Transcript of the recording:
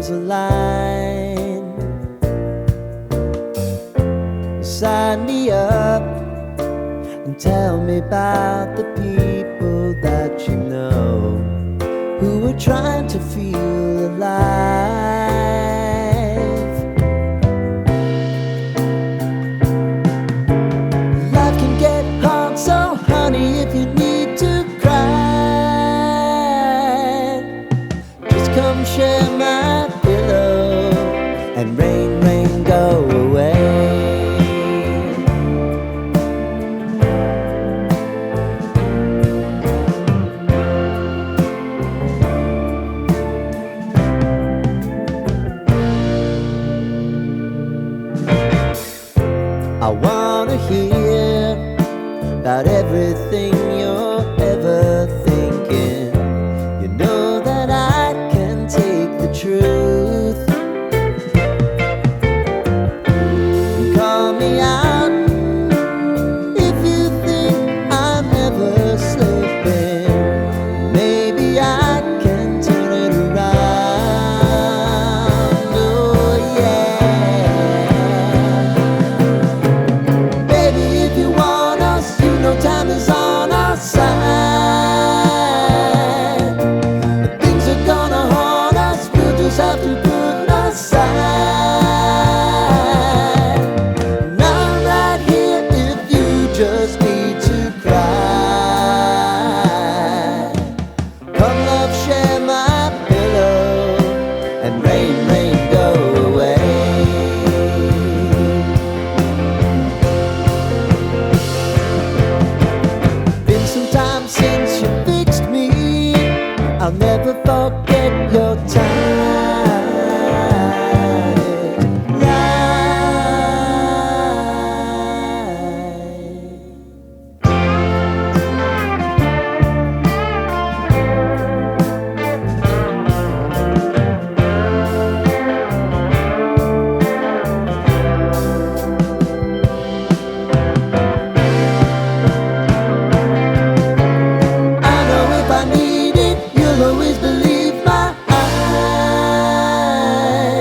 stars align. Sign me up and tell me about the people that you know who are trying to feel alive. Life can get hard, so honey, if you need to cry, just come share my pillow and rain, rain, go away. I wanna hear about everything